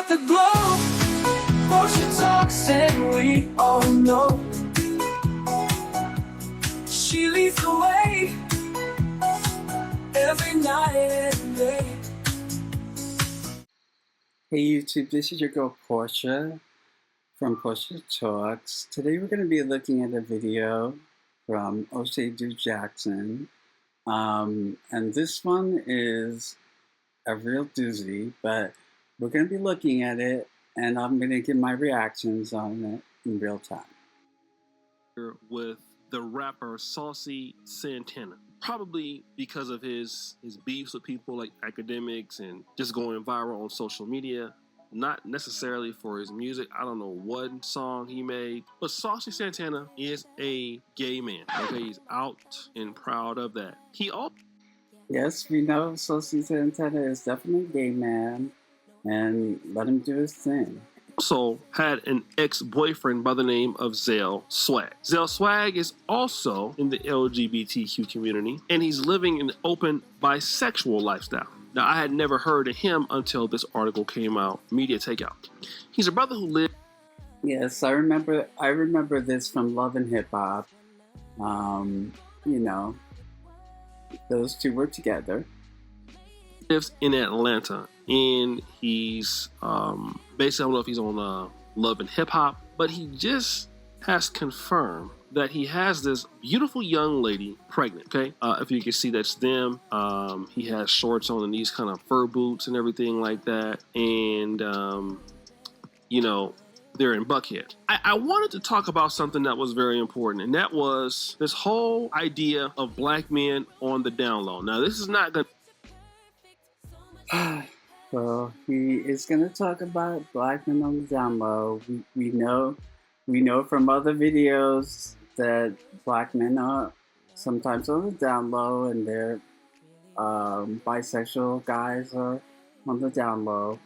got the glow. Motion talks and we all know she leads the way every night and day. Hey YouTube, this is your girl Portia from Portia Talks. Today we're going to be looking at a video from O'Shea Jackson. And this one is a real doozy, but we're going to be looking at it and I'm going to give my reactions on it in real time. With the rapper Saucy Santana, probably because of his beefs with people like academics and just going viral on social media. Not necessarily for his music. I don't know what song he made, but Saucy Santana is a gay man. Okay, he's out and proud of that. Yes, we know Saucy Santana is definitely a gay man, and let him do his thing. Also had an ex-boyfriend by the name of Zell Swag. Zell Swag is also in the LGBTQ community, and he's living an open bisexual lifestyle. Now, I had never heard of him until this article came out, Media Takeout. He's a brother who lived... Yes, I remember this from Love and Hip Hop. You know, those two were together. Lives in Atlanta, and he's basically, I don't know if he's on Love and Hip Hop, but he just has confirmed that he has this beautiful young lady pregnant. Okay, if you can see, that's them. He has shorts on and these kind of fur boots and everything like that, and you know, they're in Buckhead. I wanted to talk about something that was very important, and that was this whole idea of black men on the down low. Now, this is not gonna... So he is going to talk about black men on the down low. We know from other videos that black men are sometimes on the down low, and their bisexual guys are on the down low.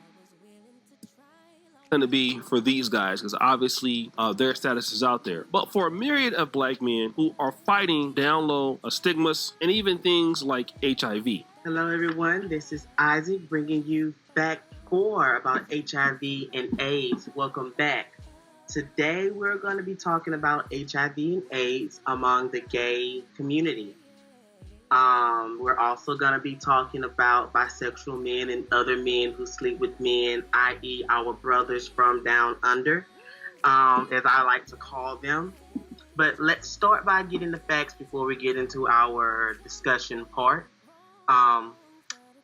Going to be for these guys, because obviously their status is out there, but for a myriad of black men who are fighting down low stigmas and even things like HIV. Hello everyone, this is Isaac bringing you back for about HIV and AIDS. Welcome back. Today we're going to be talking about HIV and AIDS among the gay community. We're also going to be talking about bisexual men and other men who sleep with men, i.e. our brothers from down under, as I like to call them. But let's start by getting the facts before we get into our discussion part.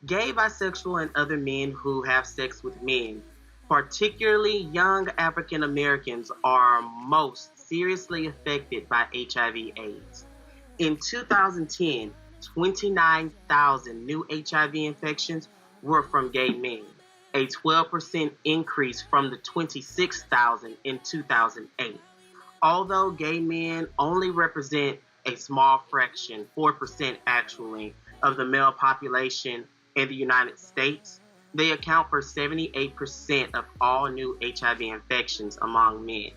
Gay, bisexual, and other men who have sex with men, particularly young African Americans, are most seriously affected by HIV/AIDS. In 2010, 29,000 new HIV infections were from gay men, a 12% increase from the 26,000 in 2008. Although gay men only represent a small fraction, 4% actually, of the male population in the United States, they account for 78% of all new HIV infections among men.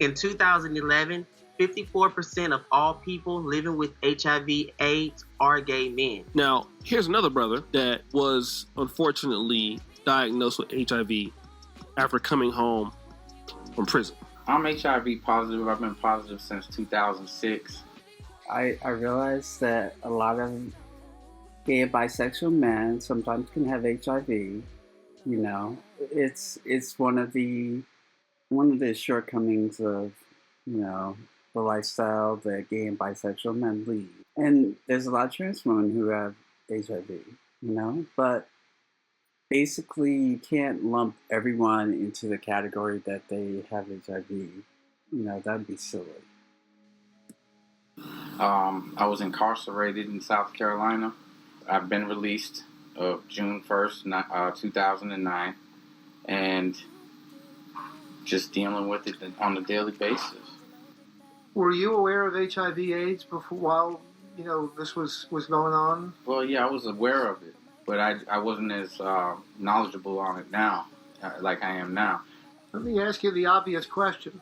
In 2011, 54% of all people living with HIV/AIDS are gay men. Now, here's another brother that was unfortunately diagnosed with HIV after coming home from prison. I'm HIV positive. I've been positive since 2006. I realize that a lot of gay and bisexual men sometimes can have HIV. You know, it's one of the shortcomings of, you know, the lifestyle that gay and bisexual men lead. And there's a lot of trans women who have HIV, you know, but basically you can't lump everyone into the category that they have HIV. You know, that'd be silly. I was incarcerated in South Carolina. I've been released June 1st, 2009, and just dealing with it on a daily basis. Were you aware of HIV/AIDS before, while this was going on? Well, yeah, I was aware of it, but I wasn't as knowledgeable on it now, like I am now. Let me ask you the obvious question: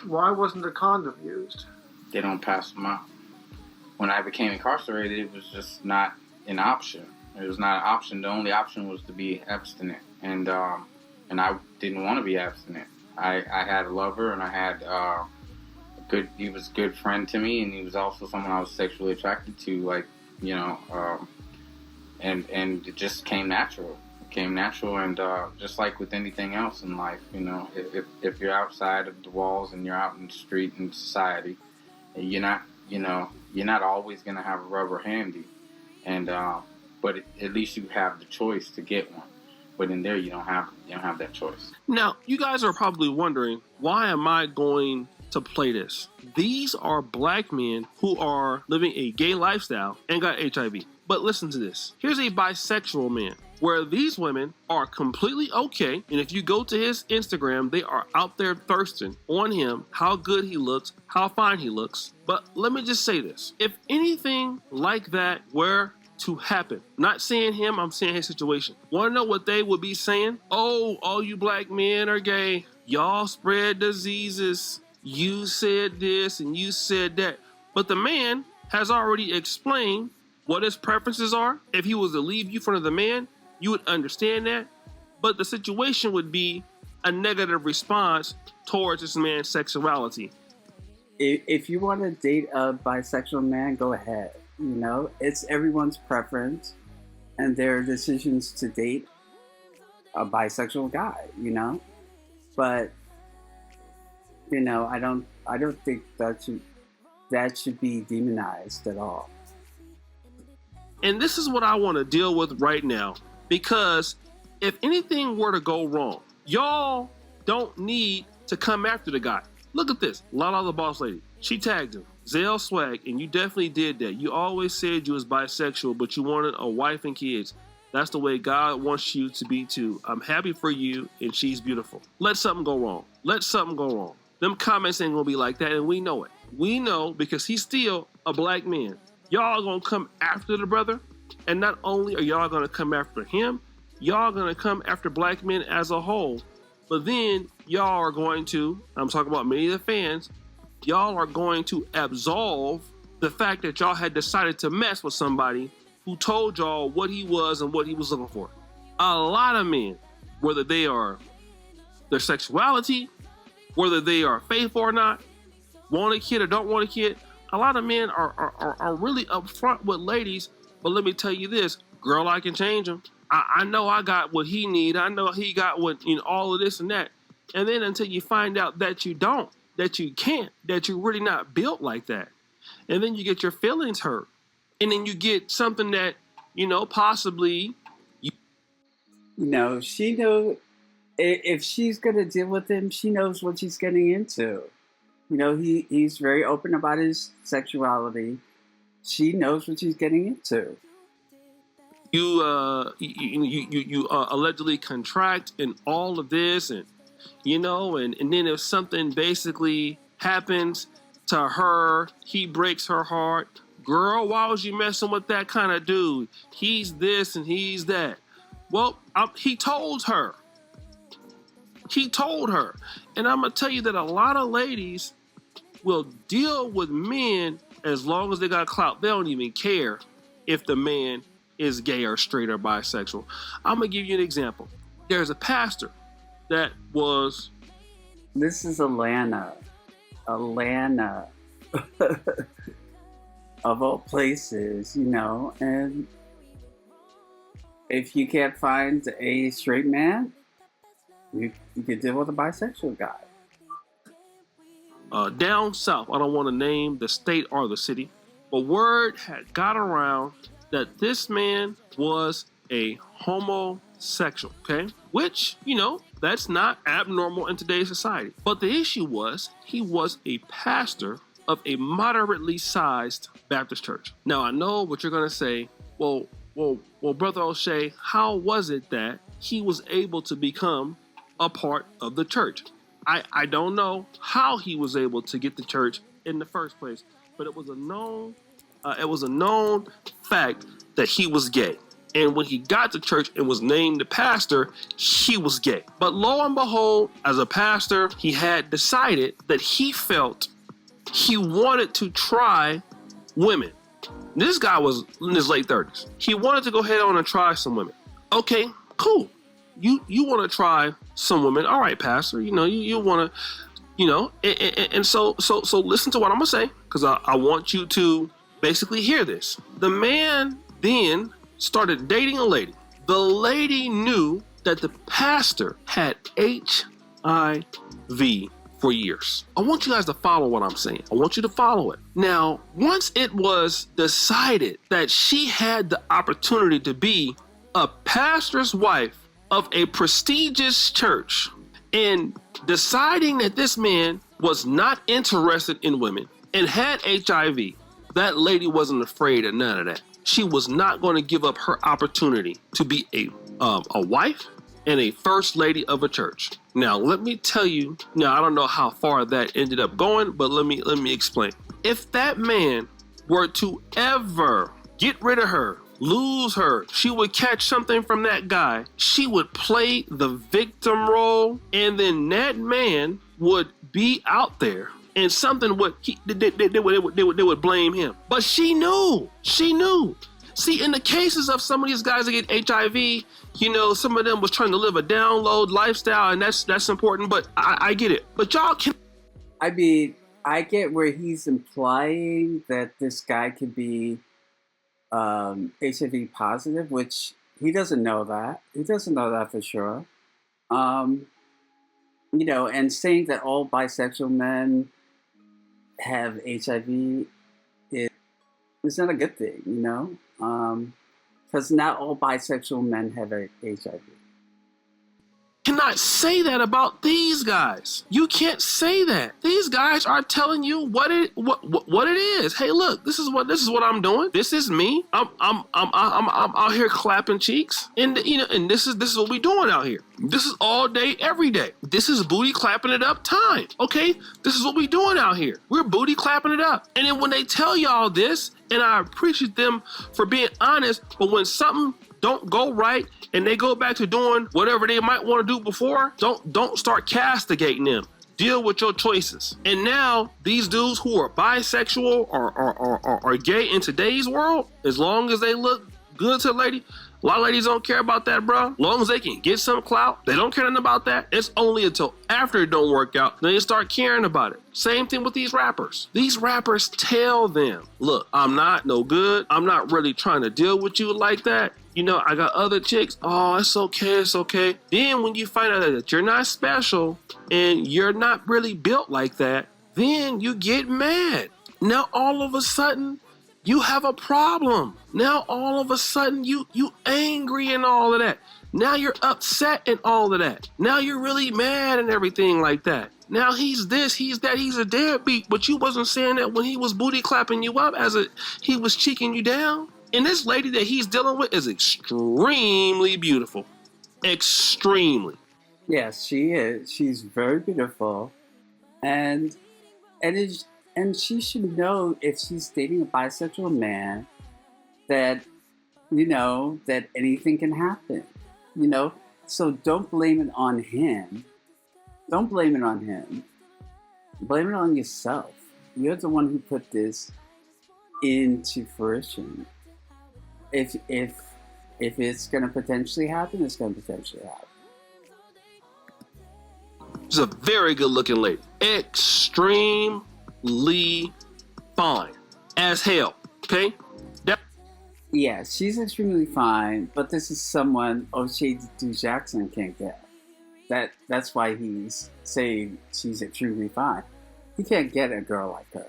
why wasn't a condom used? They don't pass them out. When I became incarcerated, it was just not an option. It was not an option. The only option was to be abstinent. And and I didn't want to be abstinent. I had a lover, and I had he was a good friend to me, and he was also someone I was sexually attracted to, like, you know, and it just came natural. It came natural, and just like with anything else in life, you know, if you're outside of the walls and you're out in the street in society, you're not always gonna have a rubber handy, and but at least you have the choice to get one. But in there, you don't have that choice. Now, you guys are probably wondering, why am I going to play this? These are black men who are living a gay lifestyle and got HIV. But listen to this. Here's a bisexual man where these women are completely okay. And if you go to his Instagram, they are out there thirsting on him, how good he looks, how fine he looks. But let me just say this. If anything like that were to happen, not saying him, I'm saying his situation. Want to know what they would be saying? Oh, all you black men are gay. Y'all spread diseases. You said this and you said that. But the man has already explained what his preferences are. If he was to leave you in front of the man, you would understand that. But the situation would be a negative response towards this man's sexuality. If you want to date a bisexual man, go ahead. You know, it's everyone's preference and their decisions to date a bisexual guy, you know? But, you know, I don't think that should be demonized at all. And this is what I want to deal with right now, because if anything were to go wrong, y'all don't need to come after the guy. Look at this. Lala the boss lady. She tagged him. Zell Swag, and you definitely did that. You always said you was bisexual, but you wanted a wife and kids. That's the way God wants you to be too. I'm happy for you, and she's beautiful. Let something go wrong. Let something go wrong. Them comments ain't gonna be like that, and we know it. We know because he's still a black man. Y'all gonna come after the brother, and not only are y'all gonna come after him, y'all gonna come after black men as a whole. But then y'all are going to, I'm talking about many of the fans, y'all are going to absolve the fact that y'all had decided to mess with somebody who told y'all what he was and what he was looking for. A lot of men, whether they are their sexuality, whether they are faithful or not, want a kid or don't want a kid, a lot of men are really upfront with ladies. But let me tell you this, girl, I can change him. I know I got what he need. I know he got what, you know, all of this and that. And then until you find out that you don't, that you can't, that you're really not built like that. And then you get your feelings hurt. And then you get something that, you know, possibly. You know, she knows if she's going to deal with him, she knows what she's getting into. You know, he's very open about his sexuality. She knows what she's getting into. You allegedly contract and all of this, and you know, and then if something basically happens to her, he breaks her heart. Girl, why was you messing with that kind of dude? He's this and he's that. Well, he told her. He told her. And I'm going to tell you that a lot of ladies will deal with men as long as they got clout. They don't even care if the man is gay or straight or bisexual. I'm going to give you an example. There's a pastor that was... This is Atlanta. Atlanta. Of all places, you know. And if you can't find a straight man, you can deal with a bisexual guy. Down south, I don't want to name the state or the city, but word had got around that this man was a homosexual, okay? Which, you know, that's not abnormal in today's society. But the issue was, he was a pastor of a moderately sized Baptist church. Now, I know what you're going to say. Well, Brother O'Shea, how was it that he was able to become a part of the church? I don't know how he was able to get the church in the first place, but it was a known fact that he was gay. And when he got to church and was named the pastor, he was gay. But lo and behold, as a pastor, he had decided that he felt he wanted to try women. This guy was in his late 30s. He wanted to go ahead on and try some women. Okay, cool. You want to try some women, all right, Pastor, you want to, and so listen to what I'm gonna say, because I want you to basically hear this. The man then started dating a lady. The lady knew that the pastor had HIV for years. I want you guys to follow what I'm saying. I want you to follow it. Now, once it was decided that she had the opportunity to be a pastor's wife of a prestigious church, and deciding that this man was not interested in women and had HIV, that lady wasn't afraid of none of that. She was not going to give up her opportunity to be a wife and a first lady of a church. Now, let me tell you, now I don't know how far that ended up going, but let me explain. If that man were to ever get rid of her, lose her, she would catch something from that guy, she would play the victim role, and then that man would be out there and something they would blame him. But she knew. See, in the cases of some of these guys that get HIV, some of them was trying to live a download lifestyle, and that's important, but I get it. But y'all can... I mean, I get where he's implying that this guy could be HIV positive, which he doesn't know that. He doesn't know that for sure. And saying that all bisexual men have HIV is not a good thing, because not all bisexual men have HIV. Cannot say that about these guys. You can't say that. These guys are telling you what it is. Hey, look, this is what I'm doing. This is me. I'm out here clapping cheeks, and and this is what we doing out here. This is all day, every day. This is booty clapping it up time. Okay, this is what we doing out here. We're booty clapping it up. And then when they tell y'all this, and I appreciate them for being honest, but when something don't go right and they go back to doing whatever they might want to do before, don't start castigating them. Deal with your choices. And now these dudes who are bisexual or gay in today's world, as long as they look good to a lady, a lot of ladies don't care about that, bro. As long as they can get some clout, they don't care nothing about that. It's only until after it don't work out, then they start caring about it. Same thing with these rappers. These rappers tell them, look, I'm not no good. I'm not really trying to deal with you like that. I got other chicks. Oh, it's okay. Then when you find out that you're not special and you're not really built like that, then you get mad. Now all of a sudden, you have a problem. Now all of a sudden, you angry and all of that. Now you're upset and all of that. Now you're really mad and everything like that. Now he's this, he's that, he's a deadbeat, but you wasn't saying that when he was booty clapping you up he was cheeking you down. And this lady that he's dealing with is extremely beautiful. Extremely. Yes, she is. She's very beautiful. And she should know, if she's dating a bisexual man, that, that anything can happen. So don't blame it on him. Don't blame it on him. Blame it on yourself. You're the one who put this into fruition. If it's going to potentially happen, it's going to potentially happen. She's a very good looking lady. Extremely fine. As hell. Okay? Yeah, she's extremely fine, but this is someone O'Shea Jackson can't get. That's why he's saying she's extremely fine. He can't get a girl like her.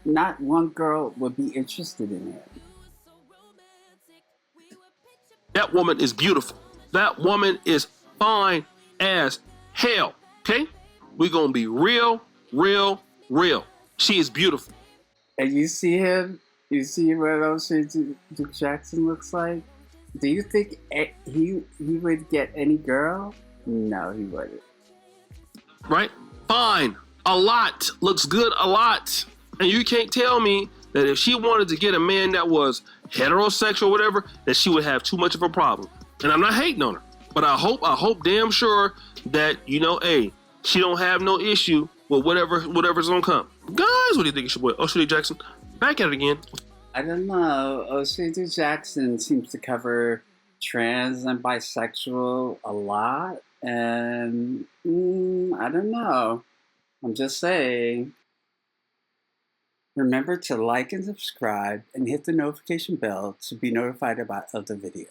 Not one girl would be interested in him. That woman is beautiful. That woman is fine as hell. Okay? We're going to be real. She is beautiful. And you see him? You see what O'Shea Jackson looks like? Do you think he would get any girl? No, he wouldn't. Right? Fine. A lot. Looks good a lot. And you can't tell me that if she wanted to get a man that was heterosexual or whatever, that she would have too much of a problem. And I'm not hating on her, but I hope damn sure that, hey, she don't have no issue with whatever's gonna come. Guys, what do you think of your boy O'Shea Jackson? Back at it again. I don't know. O'Shea Jackson seems to cover trans and bisexual a lot. And I don't know. I'm just saying. Remember to like and subscribe and hit the notification bell to be notified about other videos.